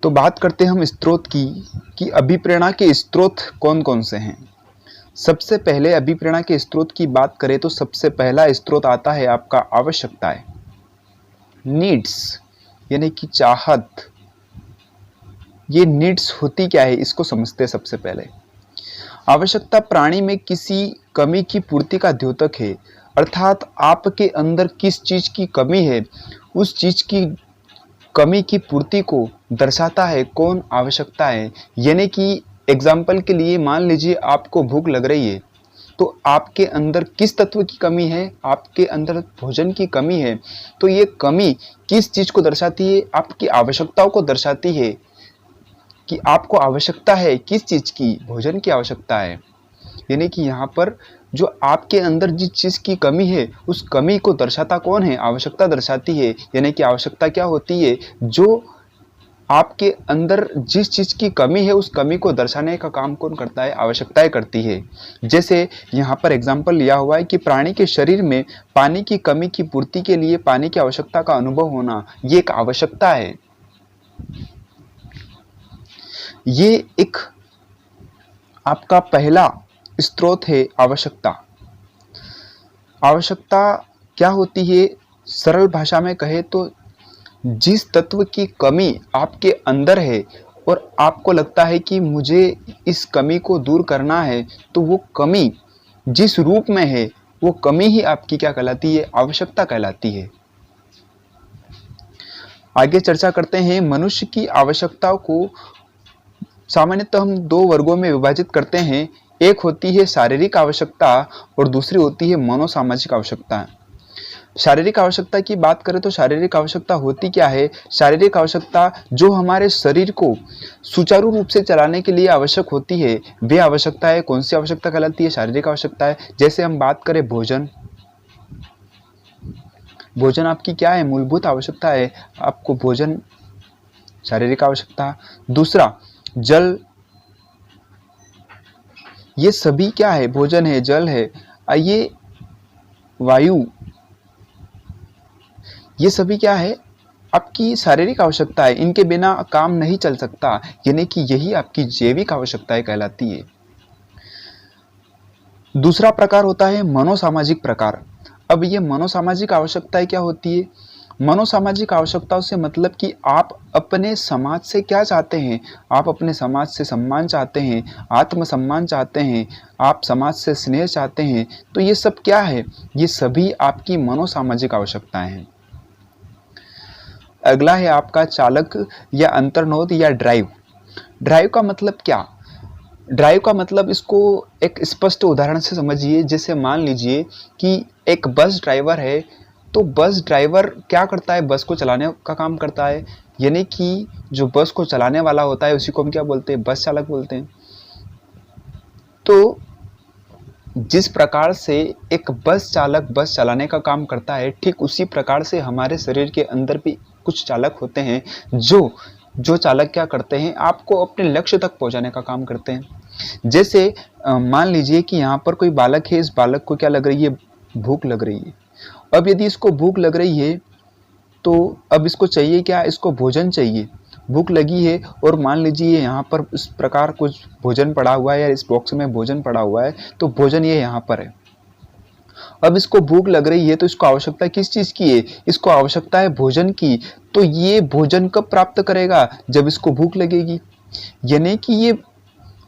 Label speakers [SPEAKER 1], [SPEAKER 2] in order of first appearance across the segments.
[SPEAKER 1] तो बात करते हैं हम स्रोत की कि अभिप्रेरणा के स्रोत कौन कौन से हैं। सबसे पहले अभिप्रेरणा के स्रोत की बात करें तो सबसे पहला स्रोत आता है आपका आवश्यकताएं, नीड्स, यानी कि चाहत। ये नीड्स होती क्या है इसको समझते हैं। सबसे पहले आवश्यकता प्राणी में किसी कमी की पूर्ति का द्योतक है, अर्थात आपके अंदर किस चीज की कमी है उस चीज की कमी की पूर्ति को दर्शाता है कौन, आवश्यकता है। यानी कि एग्जाम्पल के लिए मान लीजिए आपको भूख लग रही है, तो आपके अंदर किस तत्व की कमी है, आपके अंदर भोजन की कमी है। तो ये कमी किस चीज को दर्शाती है, आपकी आवश्यकताओं को दर्शाती है कि आपको आवश्यकता है किस चीज की, भोजन की आवश्यकता है। यानी कि यहाँ पर जो आपके अंदर जिस चीज की कमी है उस कमी को दर्शाता कौन है, आवश्यकता दर्शाती है। यानी कि आवश्यकता क्या होती है, जो आपके अंदर जिस चीज की कमी है उस कमी को दर्शाने का काम कौन करता है, आवश्यकताएं करती है। जैसे यहाँ पर एग्जाम्पल लिया हुआ है कि प्राणी के शरीर में पानी की कमी की पूर्ति के लिए पानी की आवश्यकता का अनुभव होना, ये एक आवश्यकता है। ये एक आपका पहला स्रोत है आवश्यकता। आवश्यकता क्या होती है, सरल भाषा में कहे तो जिस तत्व की कमी आपके अंदर है और आपको लगता है कि मुझे इस कमी को दूर करना है, तो वो कमी जिस रूप में है वो कमी ही आपकी क्या कहलाती है, आवश्यकता कहलाती है। आगे चर्चा करते हैं। मनुष्य की आवश्यकताओं को सामान्यतः हम दो वर्गों में विभाजित करते हैं। एक होती है शारीरिक आवश्यकता और दूसरी होती है मनोसामाजिक आवश्यकता। शारीरिक आवश्यकता की बात करें तो शारीरिक आवश्यकता होती क्या है, शारीरिक आवश्यकता जो हमारे शरीर को सुचारू रूप से चलाने के लिए आवश्यक होती है, वे आवश्यकता है कौन सी आवश्यकता कहलाती है, शारीरिक आवश्यकता है। जैसे हम बात करें भोजन, भोजन आपकी क्या है, मूलभूत आवश्यकता है, आपको भोजन शारीरिक आवश्यकता। दूसरा जल, ये सभी क्या है, भोजन है, जल है, ये वायु, ये सभी क्या है, आपकी शारीरिक आवश्यकता है, इनके बिना काम नहीं चल सकता। यानी कि यही आपकी जैविक आवश्यकताएं कहलाती है। दूसरा प्रकार होता है मनोसामाजिक प्रकार। अब ये मनोसामाजिक आवश्यकताएं क्या होती है, मनोसामाजिक आवश्यकताओं से मतलब कि आप अपने समाज से क्या चाहते हैं, आप अपने समाज से सम्मान चाहते हैं, आत्मसम्मान चाहते हैं, आप समाज से स्नेह चाहते हैं। तो ये सब क्या है, ये सभी आपकी मनोसामाजिक आवश्यकताएं हैं। अगला है आपका चालक या अंतर्नोद या ड्राइव। ड्राइव का मतलब क्या, ड्राइव का मतलब इसको एक स्पष्ट उदाहरण से समझिए। जैसे मान लीजिए कि एक बस ड्राइवर है, तो बस ड्राइवर क्या करता है, बस को चलाने का काम करता है। यानी कि जो बस को चलाने वाला होता है उसी को हम क्या बोलते हैं, बस चालक बोलते हैं। तो जिस प्रकार से एक बस चालक बस चलाने का काम करता है, ठीक उसी प्रकार से हमारे शरीर के अंदर भी कुछ चालक होते हैं जो चालक क्या करते हैं, आपको अपने लक्ष्य तक पहुंचाने का काम करते हैं। जैसे मान लीजिए कि यहाँ पर कोई बालक है, इस बालक को क्या लग रही है, भूख लग रही है। अब यदि इसको भूख लग रही है तो अब इसको चाहिए क्या, इसको भोजन चाहिए, भूख लगी है। और मान लीजिए यहाँ पर इस प्रकार कुछ भोजन पड़ा हुआ है या इस बॉक्स में भोजन पड़ा हुआ है, तो भोजन ये यहाँ पर है। अब इसको भूख लग रही है तो इसको आवश्यकता किस चीज़ की है, इसको आवश्यकता है भोजन की। तो ये भोजन कब प्राप्त करेगा, जब इसको भूख लगेगी। यानी कि ये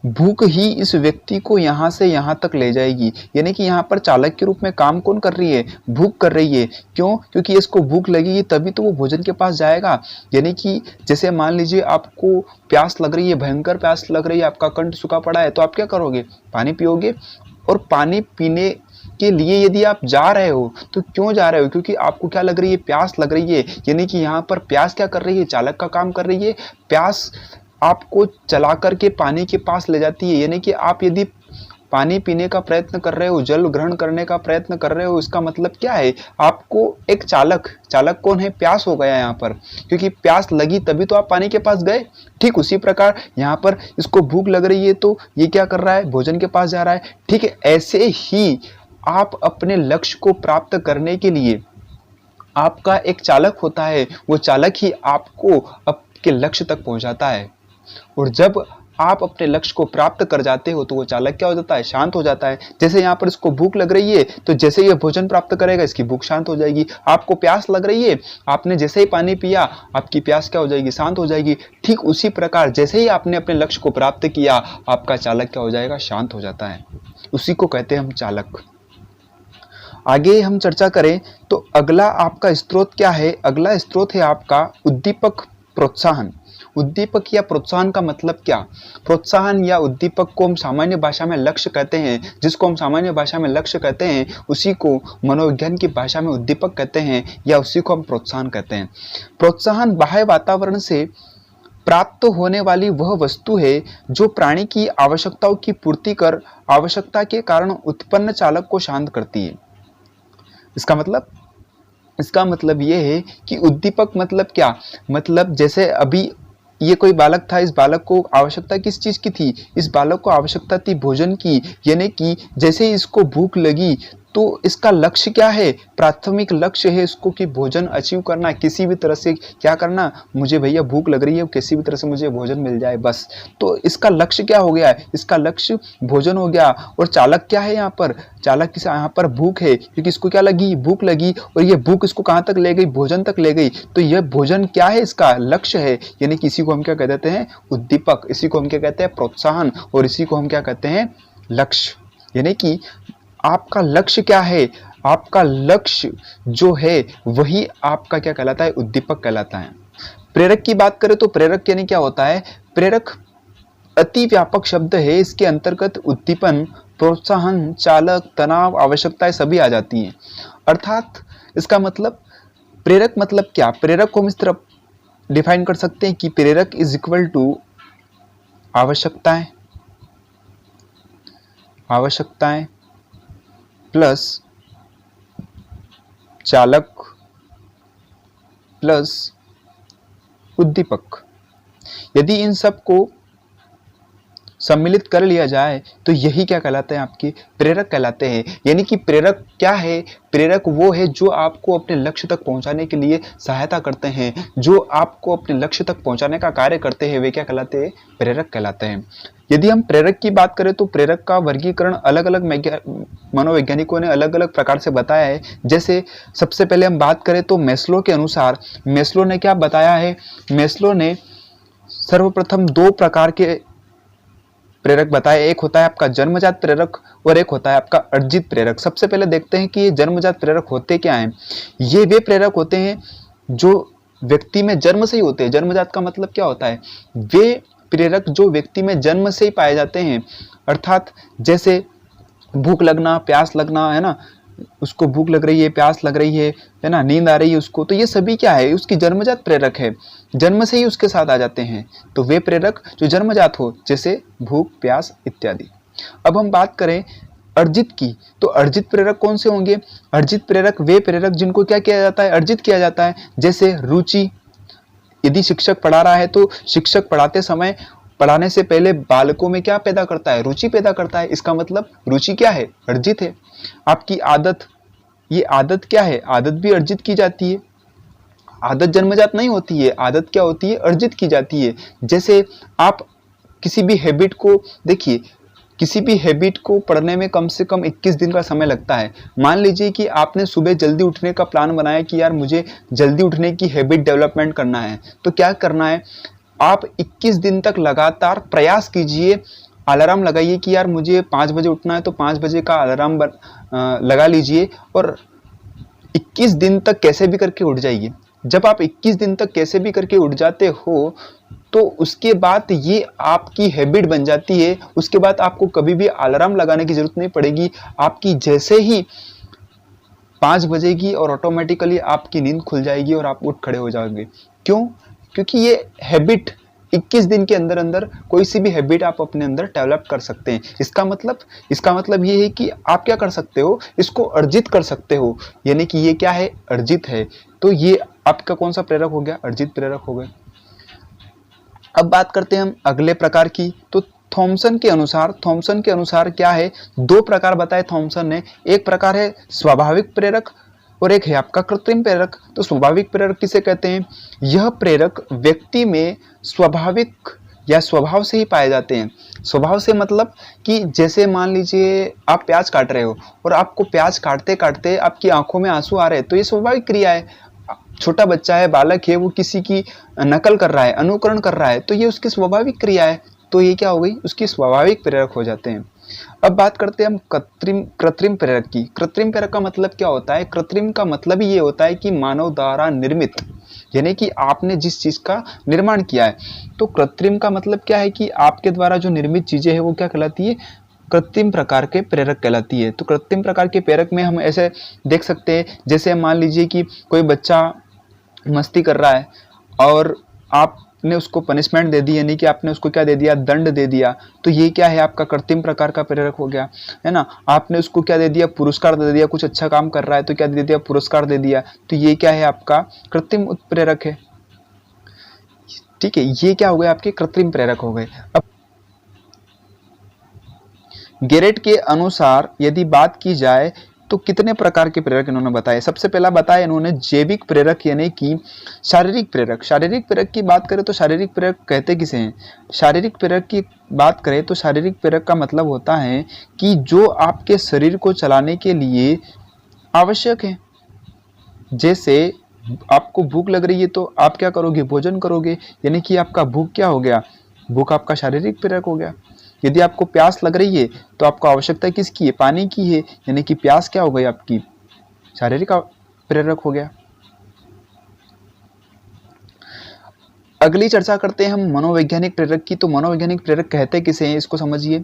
[SPEAKER 1] भूख ही इस व्यक्ति को यहाँ से यहाँ तक ले जाएगी। यानी कि यहाँ पर चालक के रूप में काम कौन कर रही है, भूख कर रही है। क्यों, क्योंकि इसको भूख लगेगी तभी तो वो भोजन के पास जाएगा। यानी कि जैसे मान लीजिए आपको प्यास लग रही है, भयंकर प्यास लग रही है, आपका कंठ सूखा पड़ा है, तो आप क्या करोगे, पानी पियोगे। और पानी पीने के लिए यदि आप जा रहे हो तो क्यों जा रहे हो, क्योंकि आपको क्या लग रही है, प्यास लग रही है। यानी कि यहाँ पर प्यास क्या कर रही है, चालक का काम कर रही है। प्यास आपको चला करके पानी के पास ले जाती है। यानी कि आप यदि पानी पीने का प्रयत्न कर रहे हो, जल ग्रहण करने का प्रयत्न कर रहे हो, इसका मतलब क्या है, आपको एक चालक कौन है, प्यास हो गया यहाँ पर, क्योंकि प्यास लगी तभी तो आप पानी के पास गए। ठीक उसी प्रकार यहाँ पर इसको भूख लग रही है तो ये क्या कर रहा है, भोजन के पास जा रहा है। ठीक है, ऐसे ही आप अपने लक्ष्य को प्राप्त करने के लिए आपका एक चालक होता है, वो चालक ही आपको के लक्ष्य तक पहुंचाता है। और जब आप अपने लक्ष्य को प्राप्त कर जाते हो तो वो चालक क्या हो जाता है, शांत हो जाता है। जैसे यहाँ पर इसको भूख लग रही है तो जैसे ये भोजन प्राप्त करेगा इसकी भूख शांत हो जाएगी। आपको प्यास लग रही है, आपने जैसे ही पानी पिया आपकी प्यास क्या हो जाएगी, शांत हो जाएगी। ठीक उसी प्रकार जैसे ही आपने अपने लक्ष्य को प्राप्त किया आपका चालक क्या हो जाएगा, शांत हो जाता है। उसी को कहते हैं हम चालक। आगे हम चर्चा करें तो अगला आपका स्रोत क्या है, अगला स्रोत है आपका उद्दीपक प्रोत्साहन। उद्दीपक या प्रोत्साहन का मतलब क्या? प्रोत्साहन या उद्दीपक को हम सामान्य भाषा में लक्ष्य कहते हैं। जिसको हम सामान्य भाषा में लक्ष्य कहते हैं उसी को मनोविज्ञान की भाषा में उद्दीपक कहते हैं या उसी को हम प्रोत्साहन कहते हैं। प्रोत्साहन बाह्य वातावरण से प्राप्त होने वाली वह वस्तु है जो प्राणी की आवश्यकताओं की पूर्ति कर आवश्यकता के कारण उत्पन्न चालक को शांत करती है। इसका मतलब ये है कि उद्दीपक मतलब क्या, मतलब जैसे अभी ये कोई बालक था, इस बालक को आवश्यकता किस चीज़ की थी, इस बालक को आवश्यकता थी भोजन की। यानी कि जैसे इसको भूख लगी तो इसका लक्ष्य क्या है, प्राथमिक लक्ष्य है इसको कि भोजन अचीव करना, किसी भी तरह से क्या करना, मुझे भैया भूख लग रही है किसी भी तरह से मुझे भोजन मिल जाए बस। तो इसका लक्ष्य क्या हो गया है, इसका लक्ष्य भोजन हो गया। और चालक क्या है यहाँ पर, चालक किस यहाँ पर भूख है, क्योंकि इसको क्या लगी, भूख लगी। और ये भूख इसको कहाँ तक ले गई, भोजन तक ले गई। तो यह भोजन क्या है, इसका लक्ष्य है। यानी कि इसी को हम क्या कह देते हैं, उद्दीपक। इसी को हम क्या कहते हैं, प्रोत्साहन। और इसी को हम क्या कहते हैं, लक्ष्य। यानी कि आपका लक्ष्य क्या है, आपका लक्ष्य जो है वही आपका क्या कहलाता है, उद्दीपक कहलाता है। प्रेरक की बात करें तो प्रेरक यानी क्या होता है, प्रेरक अति व्यापक शब्द है। इसके अंतर्गत उद्दीपन, प्रोत्साहन, चालक, तनाव, आवश्यकताएं सभी आ जाती हैं। अर्थात इसका मतलब प्रेरक मतलब क्या, प्रेरक को हम इस तरह डिफाइन कर सकते हैं कि प्रेरक इज इक्वल टू आवश्यकताएं प्लस चालक प्लस उद्दीपक। यदि इन सब को सम्मिलित कर लिया जाए तो यही क्या कहलाते हैं, आपके प्रेरक कहलाते हैं। यानी कि प्रेरक क्या है, प्रेरक वो है जो आपको अपने लक्ष्य तक पहुंचाने के लिए सहायता करते हैं, जो आपको अपने लक्ष्य तक पहुंचाने का कार्य करते हैं, वे क्या कहलाते हैं, प्रेरक कहलाते हैं। यदि हम प्रेरक की बात करें तो प्रेरक का वर्गीकरण अलग अलग मनोवैज्ञानिकों ने अलग अलग प्रकार से बताया है। जैसे सबसे पहले हम बात करें तो मैस्लो के अनुसार, मैस्लो ने क्या बताया है, मैस्लो ने सर्वप्रथम दो प्रकार के प्रेरक बताए। एक होता है आपका जन्मजात प्रेरक और एक होता है आपका अर्जित प्रेरक। सबसे पहले देखते हैं कि ये जन्मजात प्रेरक होते क्या हैं। ये वे प्रेरक होते हैं जो व्यक्ति में जन्म से ही होते हैं। जन्मजात का मतलब क्या होता है, वे प्रेरक जो व्यक्ति में जन्म से ही पाए जाते हैं। अर्थात जैसे भूख लगना, प्यास लगना, है ना, उसको भूख लग रही है, प्यास लग रही है ना, नींद आ रही है उसको, तो ये सभी क्या है, उसकी जन्मजात प्रेरक है, जन्म से ही उसके साथ आ जाते हैं। तो वे प्रेरक जो जन्मजात हो, जैसे भूख, प्यास इत्यादि। अब हम बात करें अर्जित की, तो अर्जित प्रेरक कौन से होंगे, अर्जित प्रेरक वे प्रेरक जिनको क्या किया जाता है, अर्जित किया जाता है। जैसे रुचि, यदि शिक्षक पढ़ा रहा है तो शिक्षक पढ़ाते समय पढ़ाने से पहले बालकों में क्या पैदा करता है, रुचि पैदा करता है। इसका मतलब रुचि क्या है, अर्जित है। आपकी आदत, ये आदत क्या है, आदत भी अर्जित की जाती है। आदत जन्मजात नहीं होती है, आदत क्या होती है, अर्जित की जाती है। जैसे आप किसी भी हैबिट को देखिए, किसी भी हैबिट को पढ़ने में कम से कम 21 दिन का समय लगता है। मान लीजिए कि आपने सुबह जल्दी उठने का प्लान बनाया कि यार मुझे जल्दी उठने की हैबिट डेवलपमेंट करना है, तो क्या करना है, आप 21 दिन तक लगातार प्रयास कीजिए। अलार्म लगाइए कि यार मुझे 5 बजे उठना है, तो 5 बजे का अलार्म लगा लीजिए और 21 दिन तक कैसे भी करके उठ जाइए। जब आप 21 दिन तक कैसे भी करके उठ जाते हो तो उसके बाद ये आपकी हैबिट बन जाती है। उसके बाद आपको कभी भी अलार्म लगाने की जरूरत नहीं पड़ेगी। आपकी जैसे ही 5 बजेगी और ऑटोमेटिकली आपकी नींद खुल जाएगी और आप उठ खड़े हो जाओगे। क्यों? क्योंकि ये हैबिट 21 दिन के अंदर अंदर कोई सी भी हैबिट आप अपने अंदर डेवलप कर सकते हैं। इसका मतलब ये है कि आप क्या कर सकते हो, इसको अर्जित कर सकते हो। यानी कि ये क्या है, अर्जित है। तो ये आपका कौन सा प्रेरक हो गया, अर्जित प्रेरक हो गया। अब बात करते हैं हम अगले प्रकार की। तो थॉमसन के अनुसार क्या है, दो प्रकार बताए थॉमसन ने। एक प्रकार है स्वाभाविक प्रेरक और एक है आपका कृत्रिम प्रेरक। तो स्वाभाविक प्रेरक किसे कहते हैं? यह प्रेरक व्यक्ति में स्वाभाविक या स्वभाव से ही पाए जाते हैं। स्वभाव से मतलब कि जैसे मान लीजिए आप प्याज काट रहे हो और आपको प्याज काटते काटते आपकी आंखों में आंसू आ रहे हैं, तो ये स्वाभाविक क्रिया है। छोटा बच्चा है, बालक है, वो किसी की नकल कर रहा है, अनुकरण कर रहा है, तो ये उसकी स्वाभाविक क्रिया है। तो ये क्या हो गई? उसकी स्वाभाविक प्रेरक हो जाते हैं। अब बात करते हैं हम कृत्रिम प्रेरक की। कृत्रिम प्रेरक का मतलब क्या होता है? कृत्रिम का मतलब ही ये होता है कि मानव द्वारा निर्मित, यानी कि आपने जिस चीज का निर्माण किया है। तो कृत्रिम का मतलब क्या है कि आपके द्वारा जो निर्मित चीजें हैं वो क्या कहलाती है? कृत्रिम प्रकार के प्रेरक कहलाती है। तो कृत्रिम प्रकार के प्रेरक में हम ऐसे देख सकते हैं, जैसे मान लीजिए कि कोई बच्चा मस्ती कर रहा है और आपने उसको पनिशमेंट दे दी, यानी कि आपने उसको क्या दे दिया? दंड दे दिया। तो ये क्या है? आपका कृत्रिम प्रकार का प्रेरक हो गया, है ना। आपने उसको क्या दे दिया? पुरस्कार दे दिया। कुछ अच्छा काम कर रहा है तो क्या दे दिया? पुरस्कार दे दिया। तो ये क्या है? आपका कृत्रिम उत्प्रेरक है। ठीक है, ये क्या हो गए? आपके कृत्रिम प्रेरक हो गए। अब गेरेट के अनुसार यदि बात की जाए तो कितने प्रकार के प्रेरक इन्होंने बताए? सबसे पहला बताया इन्होंने जैविक प्रेरक, यानी कि शारीरिक प्रेरक। शारीरिक प्रेरक की बात करें तो शारीरिक प्रेरक कहते किसे हैं? शारीरिक प्रेरक की बात करें तो शारीरिक प्रेरक का मतलब होता है कि जो आपके शरीर को चलाने के लिए आवश्यक है। जैसे आपको भूख लग रही है तो आप क्या करोगे? भोजन करोगे, यानी कि आपका भूख क्या हो गया? भूख आपका शारीरिक प्रेरक हो गया। यदि आपको प्यास लग रही है तो आपको आवश्यकता किसकी है? पानी की है, यानी कि प्यास क्या हो गई? आपकी शारीरिक प्रेरक हो गया। अगली चर्चा करते हैं हम मनोवैज्ञानिक प्रेरक की। तो मनोवैज्ञानिक प्रेरक कहते किसे हैं? इसको समझिए।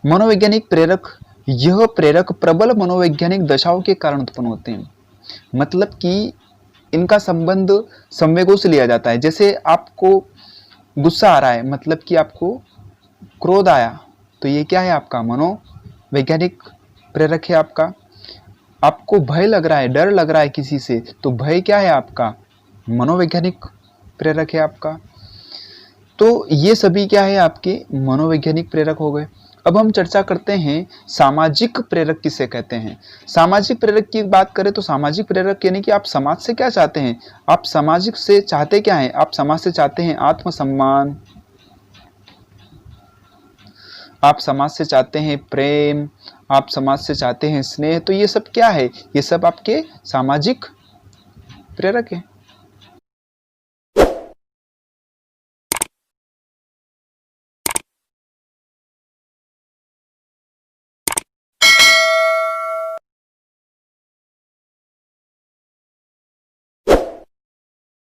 [SPEAKER 1] मनोवैज्ञानिक प्रेरक, यह प्रेरक प्रबल मनोवैज्ञानिक दशाओं के कारण उत्पन्न होते हैं। मतलब कि इनका संबंध संवेगों से लिया जाता है। जैसे आपको गुस्सा आ रहा है, मतलब कि आपको क्रोध आया, तो ये क्या है? आपका मनोवैज्ञानिक प्रेरक है आपका। आपको भय लग रहा है, डर लग रहा है किसी से, तो भय क्या है? आपका मनोवैज्ञानिक प्रेरक है आपका। तो ये सभी क्या है? आपके मनोवैज्ञानिक प्रेरक हो गए। अब हम चर्चा करते हैं सामाजिक प्रेरक किसे कहते हैं। सामाजिक प्रेरक की बात करें तो सामाजिक प्रेरक यानी कि आप समाज से क्या चाहते हैं? आप सामाजिक से चाहते क्या है? आप समाज से चाहते हैं आत्मसम्मान, आप समाज से चाहते हैं प्रेम, आप समाज से चाहते हैं स्नेह। तो ये सब क्या है? ये सब आपके सामाजिक प्रेरक है।